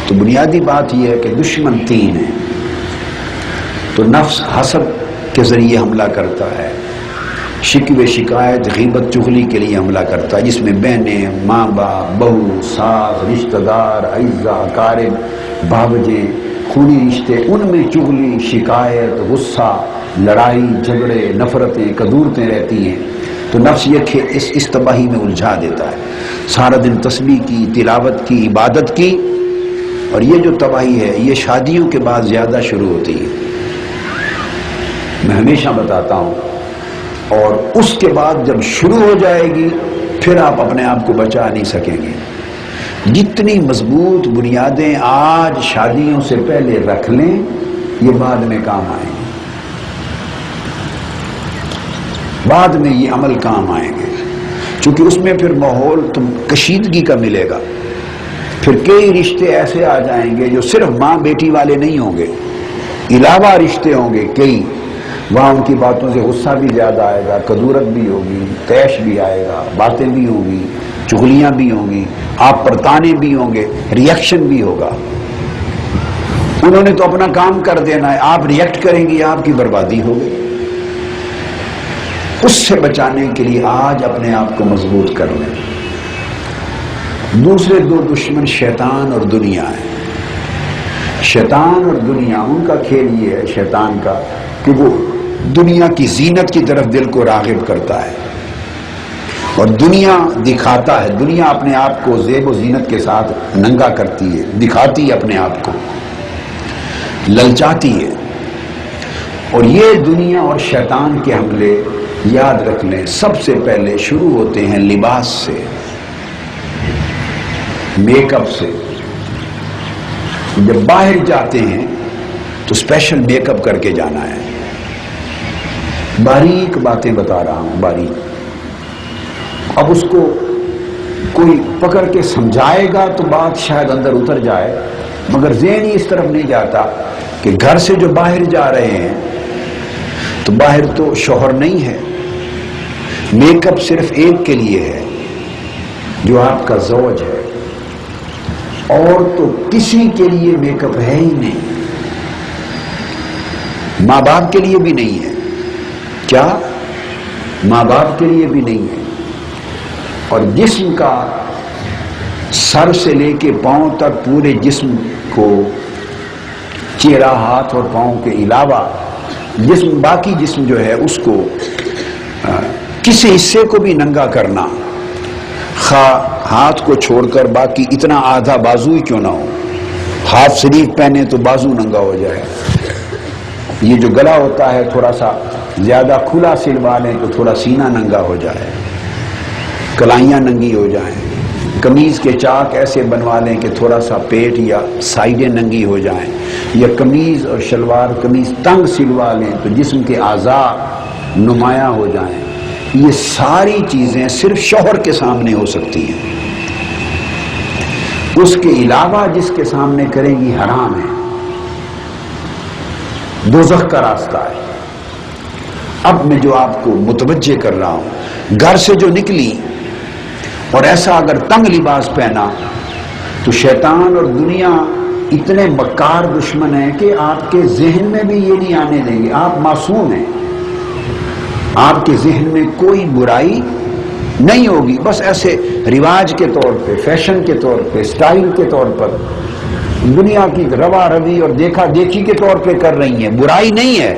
تو بنیادی بات یہ ہے کہ دشمن تین ہیں. تو نفس حسد کے ذریعے حملہ کرتا ہے، شکوے شکایت غیبت چغلی کے لیے حملہ کرتا ہے، جس میں بہنیں، ماں باپ، بہو، ساس، رشتہ دار، اعزاء، اقارب، بھاوجیں، خونی رشتے، ان میں چغلی، شکایت، غصہ، لڑائی جھگڑے، نفرتیں، کدورتیں رہتی ہیں. تو نفس یہ اس تباہی میں الجھا دیتا ہے. سارا دن تسبیح کی، تلاوت کی، عبادت کی. اور یہ جو تباہی ہے یہ شادیوں کے بعد زیادہ شروع ہوتی ہے، میں ہمیشہ بتاتا ہوں. اور اس کے بعد جب شروع ہو جائے گی پھر آپ اپنے آپ کو بچا نہیں سکیں گے. جتنی مضبوط بنیادیں آج شادیوں سے پہلے رکھ لیں یہ بعد میں کام آئیں گے، بعد میں یہ عمل کام آئیں گے، چونکہ اس میں پھر ماحول تم کشیدگی کا ملے گا. پھر کئی رشتے ایسے آ جائیں گے جو صرف ماں بیٹی والے نہیں ہوں گے، علاوہ رشتے ہوں گے کئی. وہاں ان کی باتوں سے غصہ بھی زیادہ آئے گا، کدورت بھی ہوگی، طیش بھی آئے گا، باتیں بھی ہوں گی، چغلیاں بھی ہوں گی، آپ پر تانے بھی ہوں گے، ریئیکشن بھی ہوگا. انہوں نے تو اپنا کام کر دینا ہے، آپ ریئیکٹ کریں گی آپ کی بربادی ہوگی. اس سے بچانے کے لیے آج اپنے آپ کو مضبوط کر لیں. دوسرے دو دشمن شیطان اور دنیا ہے. شیطان اور دنیا، ان کا کھیل یہ ہے شیطان کا کہ وہ دنیا کی زینت کی طرف دل کو راغب کرتا ہے اور دنیا دکھاتا ہے. دنیا اپنے آپ کو زیب و زینت کے ساتھ ننگا کرتی ہے، دکھاتی ہے اپنے آپ کو، للچاتی ہے. اور یہ دنیا اور شیطان کے حملے یاد رکھ لیں سب سے پہلے شروع ہوتے ہیں لباس سے، میک اپ سے. جب باہر جاتے ہیں تو اسپیشل میک اپ کر کے جانا ہے. باریک باتیں بتا رہا ہوں، باریک. اب اس کو کوئی پکڑ کے سمجھائے گا تو بات شاید اندر اتر جائے، مگر ذہن ہی اس طرف نہیں جاتا کہ گھر سے جو باہر جا رہے ہیں تو باہر تو شوہر نہیں ہے، میک اپ صرف ایک کے لیے ہے جو آپ کا زوج ہے، اور تو کسی کے لیے میک اپ ہے ہی نہیں. ماں باپ کے لیے بھی نہیں ہے. کیا؟ ماں باپ کے لیے بھی نہیں ہے. اور جسم کا سر سے لے کے پاؤں تک پورے جسم کو، چہرہ، ہاتھ اور پاؤں کے علاوہ جسم، باقی جسم جو ہے اس کو کسی حصے کو بھی ننگا کرنا، خواہ ہاتھ کو چھوڑ کر باقی اتنا آدھا بازو ہی کیوں نہ ہو. ہاف سلیو پہنے تو بازو ننگا ہو جائے. یہ جو گلا ہوتا ہے تھوڑا سا زیادہ کھلا سلوا لیں تو تھوڑا سینہ ننگا ہو جائے، کلائیاں ننگی ہو جائیں. قمیض کے چاک ایسے بنوا لیں کہ تھوڑا سا پیٹ یا سائیڈیں ننگی ہو جائیں، یا قمیض اور شلوار قمیض تنگ سلوا لیں تو جسم کے اعضاء نمایاں ہو جائیں. یہ ساری چیزیں صرف شوہر کے سامنے ہو سکتی ہیں، اس کے علاوہ جس کے سامنے کریں گی حرام ہے، دوزخ کا راستہ ہے. اب میں جو آپ کو متوجہ کر رہا ہوں، گھر سے جو نکلی اور ایسا اگر تنگ لباس پہنا تو شیطان اور دنیا اتنے مکار دشمن ہیں کہ آپ کے ذہن میں بھی یہ نہیں آنے دیں گے. آپ معصوم ہیں، آپ کے ذہن میں کوئی برائی نہیں ہوگی، بس ایسے رواج کے طور پہ، فیشن کے طور پہ، سٹائل کے طور پر، دنیا کی روا روی اور دیکھا دیکھی کے طور پہ کر رہی ہیں، برائی نہیں ہے.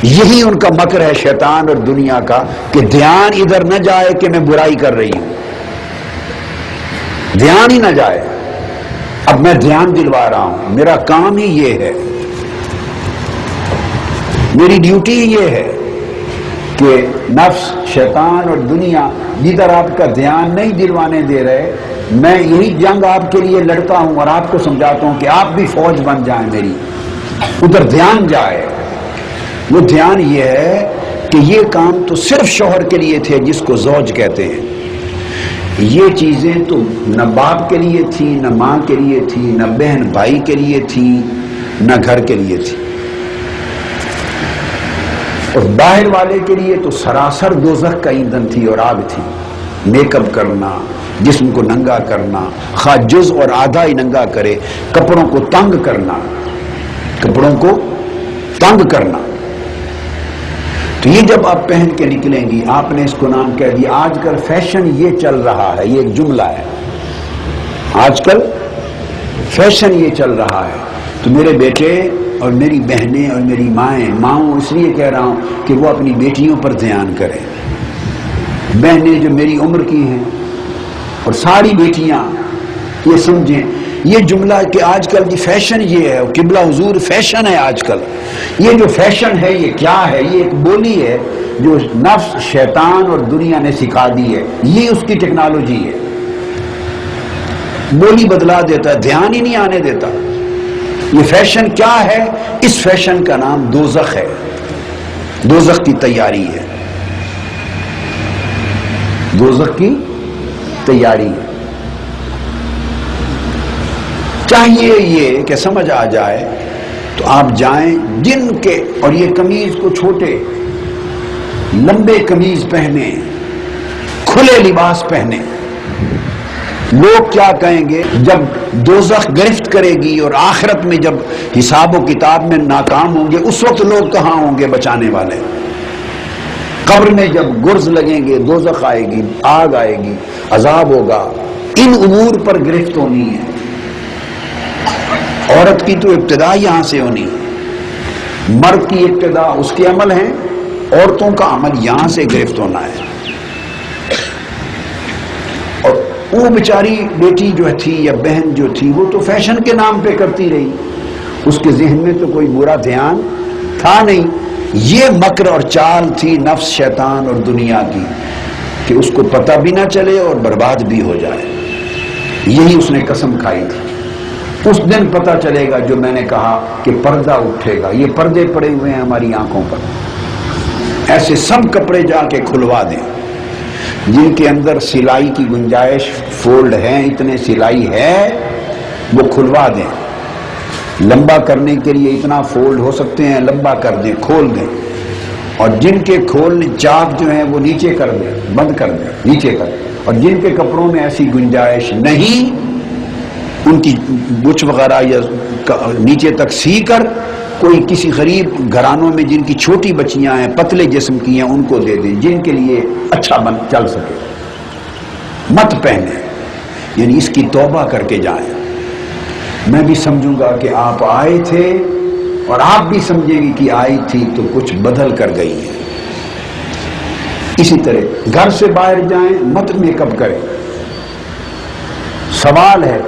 یہی ان کا مکر ہے شیطان اور دنیا کا کہ دھیان ادھر نہ جائے کہ میں برائی کر رہی ہوں، دھیان ہی نہ جائے. اب میں دھیان دلوا رہا ہوں، میرا کام ہی یہ ہے، میری ڈیوٹی یہ ہے کہ نفس، شیطان اور دنیا جدھر آپ کا دھیان نہیں دلوانے دے رہے، میں یہی جنگ آپ کے لیے لڑتا ہوں اور آپ کو سمجھاتا ہوں کہ آپ بھی فوج بن جائیں میری، ادھر دھیان جائے. وہ دھیان یہ ہے کہ یہ کام تو صرف شوہر کے لیے تھے جس کو زوج کہتے ہیں. یہ چیزیں تو نہ باپ کے لیے تھی، نہ ماں کے لیے تھی، نہ بہن بھائی کے لیے تھی، نہ گھر کے لیے تھی. اور باہر والے کے لیے تو سراسر دوزخ کا ایندھن تھی اور آگ تھی. میک اپ کرنا، جسم کو ننگا کرنا، خواہ جز اور آدھا ہی ننگا کرے، کپڑوں کو تنگ کرنا، کپڑوں کو تنگ کرنا. تو یہ جب آپ پہن کے نکلیں گی، آپ نے اس کو نام کہہ دیا. آج کل فیشن یہ چل رہا ہے، یہ ایک جملہ ہے، آج کل فیشن یہ چل رہا ہے. تو میرے بیٹے اور میری بہنیں اور میری ماؤں اس لیے کہہ رہا ہوں کہ وہ اپنی بیٹیوں پر دھیان کریں. بہنیں جو میری عمر کی ہیں اور ساری بیٹیاں یہ سمجھیں یہ جملہ کہ آج کل کی فیشن یہ ہے، قبلہ حضور فیشن ہے آج کل. یہ جو فیشن ہے یہ کیا ہے؟ یہ ایک بولی ہے جو نفس، شیطان اور دنیا نے سکھا دی ہے. یہ اس کی ٹیکنالوجی ہے. بولی بدلا دیتا ہے، دھیان ہی نہیں آنے دیتا. یہ فیشن کیا ہے؟ اس فیشن کا نام دوزخ ہے، دوزخ کی تیاری ہے، دوزخ کی تیاری ہے. چاہیے یہ کہ سمجھ آ جائے تو آپ جائیں جن کے، اور یہ قمیض کو چھوٹے لمبے قمیض پہنے، کھلے لباس پہنے. لوگ کیا کہیں گے جب دوزخ گرفت کرے گی اور آخرت میں جب حساب و کتاب میں ناکام ہوں گے، اس وقت لوگ کہاں ہوں گے بچانے والے؟ قبر میں جب گرز لگیں گے، دوزخ آئے گی، آگ آئے گی، عذاب ہوگا. ان امور پر گرفت ہونی ہے. عورت کی تو ابتدا یہاں سے ہونی، مرد کی ابتدا اس کے عمل ہیں، عورتوں کا عمل یہاں سے گرفت ہونا ہے. اور وہ بیچاری بیٹی جو تھی یا بہن جو تھی وہ تو فیشن کے نام پہ کرتی رہی، اس کے ذہن میں تو کوئی برا دھیان تھا نہیں. یہ مکر اور چال تھی نفس، شیطان اور دنیا کی کہ اس کو پتہ بھی نہ چلے اور برباد بھی ہو جائے. یہی اس نے قسم کھائی تھی. اس دن پتہ چلے گا جو میں نے کہا کہ پردہ اٹھے گا. یہ پردے پڑے ہوئے ہیں ہماری آنکھوں پر، ایسے سب کپڑے جا کے کھلوا دیں جن کے اندر سلائی کی گنجائش، فولڈ ہیں، اتنے سلائی ہے وہ کھلوا دیں. لمبا کرنے کے لیے اتنا فولڈ ہو سکتے ہیں، لمبا کر دیں، کھول دیں. اور جن کے کھولنے چاک جو ہیں وہ نیچے کر دیں، بند کر دیں، نیچے کر دیں. اور جن کے کپڑوں میں ایسی گنجائش نہیں، ان کی بچ وغیرہ یا نیچے تک سی کر کوئی کسی غریب گھرانوں میں جن کی چھوٹی بچیاں ہیں، پتلے جسم کی ہیں، ان کو دے دیں جن کے لیے اچھا بن چل سکے. مت پہنے، یعنی اس کی توبہ کر کے جائیں. میں بھی سمجھوں گا کہ آپ آئے تھے اور آپ بھی سمجھیں گی کہ آئی تھی تو کچھ بدل کر گئی ہے. اسی طرح گھر سے باہر جائیں، مت میک اپ کریں. سوال ہے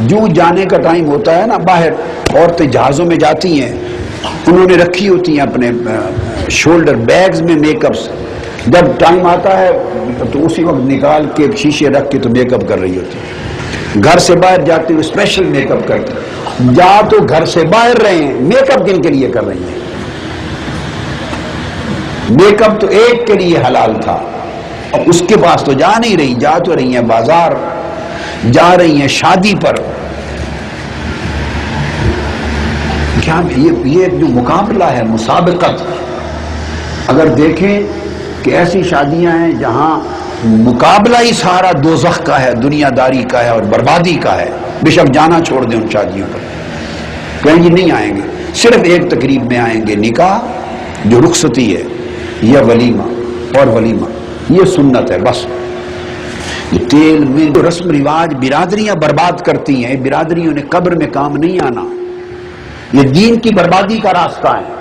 جو جانے کا ٹائم ہوتا ہے نا، باہر عورتیں جہازوں میں جاتی ہیں، انہوں نے رکھی ہوتی ہیں اپنے شولڈر بیگز میں میک اپس. جب ٹائم آتا ہے تو اسی وقت نکال کے شیشے رکھ کے تو میک اپ کر رہی ہوتی ہے. گھر سے باہر جاتے ہوئے اسپیشل میک اپ کرتے ہیں. جا تو گھر سے باہر رہے ہیں، میک اپ کن کے لیے کر رہی ہیں؟ میک اپ تو ایک کے لیے حلال تھا، اور اس کے پاس تو جا نہیں رہی. جا تو رہی ہیں بازار، جا رہی ہیں شادی پر. کیا یہ جو مقابلہ ہے، مسابقت، اگر دیکھیں کہ ایسی شادیاں ہیں جہاں مقابلہ ہی سارا دوزخ کا ہے، دنیا داری کا ہے اور بربادی کا ہے. بے شک جانا چھوڑ دیں ان شادیوں پر، کہیں گے نہیں آئیں گے. صرف ایک تقریب میں آئیں گے، نکاح جو رخصتی ہے یا ولیمہ، اور ولیمہ یہ سنت ہے بس. یہ تیل میں جو رسم رواج برادریاں برباد کرتی ہیں، برادریوں نے قبر میں کام نہیں آنا. یہ دین کی بربادی کا راستہ ہے.